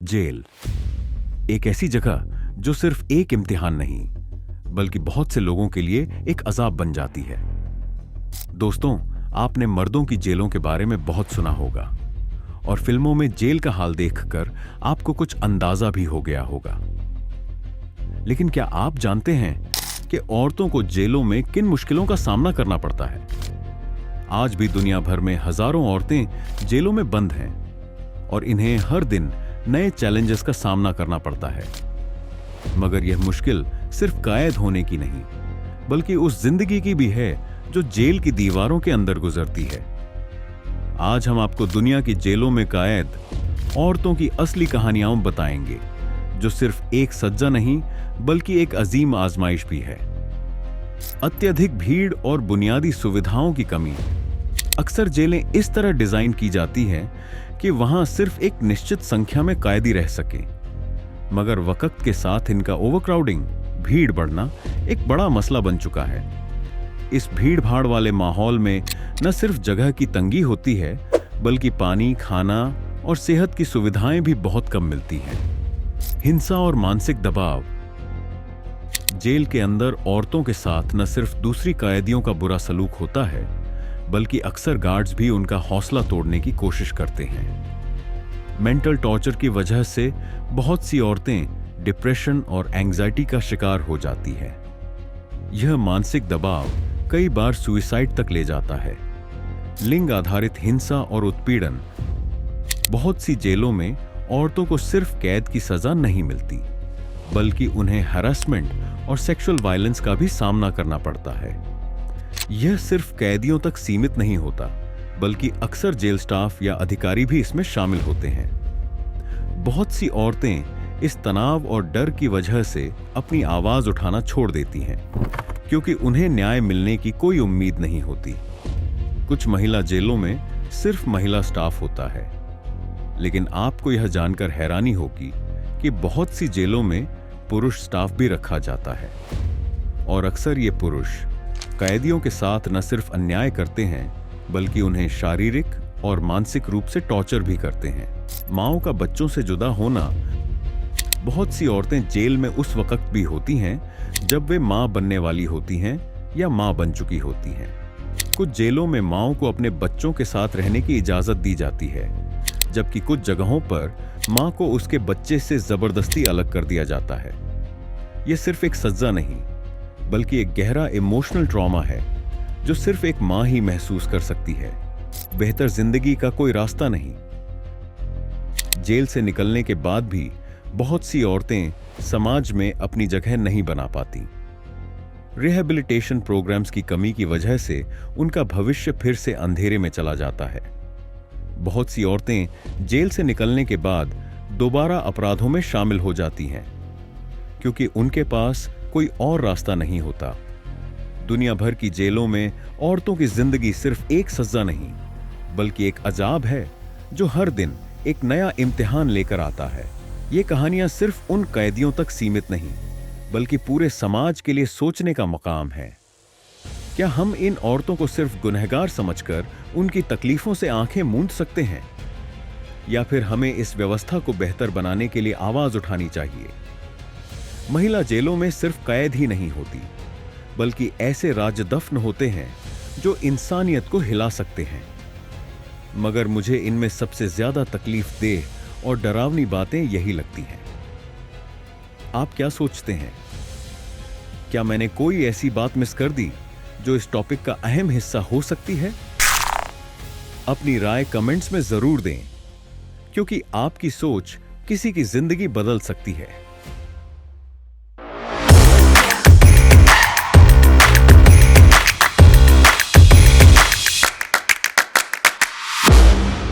Jail एक ऐसी जगह जो सिर्फ एक इम्तिहान नहीं बल्कि बहुत से लोगों के लिए एक अजाब बन जाती है। दोस्तों, आपने मर्दों की जेलों के बारे में बहुत सुना होगा और फिल्मों में जेल का हाल देखकर आपको कुछ अंदाजा भी हो गया होगा। लेकिन क्या आप जानते हैं कि औरतों को जेलों में किन मुश्किलों का सामना करना पड़ता है? आज भी दुनिया भर में हजारों औरतें जेलों में बंद हैं और इन्हें हर दिन नए चैलेंजेस का सामना करना पड़ता है। मगर यह मुश्किल सिर्फ कैद होने की नहीं बल्कि उस जिंदगी की भी है जो जेल की दीवारों के अंदर गुजरती है। आज हम आपको दुनिया की जेलों में कैद औरतों की असली कहानियां बताएंगे जो सिर्फ एक सज्जा नहीं बल्कि एक अजीम आजमाइश भी है। अत्यधिक भीड़ और बुनियादी सुविधाओं की कमी। अक्सर जेलें इस तरह डिजाइन की जाती हैं कि वहां सिर्फ एक निश्चित संख्या में कैदी रह सकें, मगर वक्त के साथ इनका ओवरक्राउडिंग, भीड़ बढ़ना एक बड़ा मसला बन चुका है। इस भीड़ भाड़ वाले माहौल में न सिर्फ जगह की तंगी होती है बल्कि पानी, खाना और सेहत की सुविधाएं भी बहुत कम मिलती हैं। हिंसा और मानसिक दबाव। जेल के अंदर औरतों के साथ न सिर्फ दूसरी कैदियों का बुरा सलूक होता है बल्कि अक्सर गार्ड्स भी उनका हौसला तोड़ने की कोशिश करते हैं। मेंटल टॉर्चर की वजह से बहुत सी औरतें डिप्रेशन और एंजाइटी का शिकार हो जाती हैं। यह मानसिक दबाव कई बार सुसाइड तक ले जाता है। लिंग आधारित हिंसा और उत्पीड़न। बहुत सी जेलों में औरतों को सिर्फ कैद की सजा नहीं मिलती बल्कि उन्हें हैरेसमेंट और सेक्सुअल वायलेंस का भी सामना करना पड़ता है। यह सिर्फ कैदियों तक सीमित नहीं होता बल्कि अक्सर जेल स्टाफ या अधिकारी भी इसमें शामिल होते हैं। बहुत सी औरतें इस तनाव और डर की वजह से अपनी आवाज उठाना छोड़ देती हैं क्योंकि उन्हें न्याय मिलने की कोई उम्मीद नहीं होती। कुछ महिला जेलों में सिर्फ महिला स्टाफ होता है, लेकिन आपको यह जानकर हैरानी होगी कि बहुत सी जेलों में पुरुष स्टाफ भी रखा जाता है और अक्सर ये पुरुष कैदियों के साथ न सिर्फ अन्याय करते हैं बल्कि उन्हें शारीरिक और मानसिक रूप से टॉर्चर भी करते हैं। माओं का बच्चों से जुदा होना। बहुत सी औरतें जेल में उस वक्त भी होती हैं जब वे मां बनने वाली होती हैं या मां बन चुकी होती हैं। कुछ जेलों में माओं को अपने बच्चों के साथ रहने की इजाजत दी जाती है, जबकि कुछ जगहों पर मां को उसके बच्चे से जबरदस्ती अलग कर दिया जाता है। यह सिर्फ एक सजा नहीं बल्कि एक गहरा इमोशनल ट्रॉमा है जो सिर्फ एक मां ही महसूस कर सकती है। बेहतर जिंदगी का कोई रास्ता नहीं। जेल से निकलने के बाद भी बहुत सी औरतें समाज में अपनी जगह नहीं बना पाती। रिहैबिलिटेशन प्रोग्राम्स की कमी की वजह से उनका भविष्य फिर से अंधेरे में चला जाता है। बहुत सी औरतें जेल से निकलने के बाद दोबारा अपराधों में शामिल हो जाती हैं क्योंकि उनके पास कोई और रास्ता नहीं होता। दुनिया भर की जेलों में औरतों की जिंदगी सिर्फ एक सजा नहीं बल्कि एक अजाब है जो हर दिन एक नया इम्तिहान लेकर आता है। ये कहानियां सिर्फ उन कैदियों तक सीमित नहीं बल्कि पूरे समाज के लिए सोचने का मकाम है। क्या हम इन औरतों को सिर्फ गुनहगार समझकर उनकी तकलीफों से आंखें मूंद सकते हैं या फिर हमें इस व्यवस्था को बेहतर बनाने के लिए आवाज उठानी चाहिए? महिला जेलों में सिर्फ कैद ही नहीं होती बल्कि ऐसे राजदफ्न होते हैं जो इंसानियत को हिला सकते हैं। मगर मुझे इनमें सबसे ज्यादा तकलीफ देह और डरावनी बातें यही लगती हैं। आप क्या सोचते हैं? क्या मैंने कोई ऐसी बात मिस कर दी जो इस टॉपिक का अहम हिस्सा हो सकती है? अपनी राय कमेंट्स में जरूर दें क्योंकि आपकी सोच किसी की जिंदगी बदल सकती है।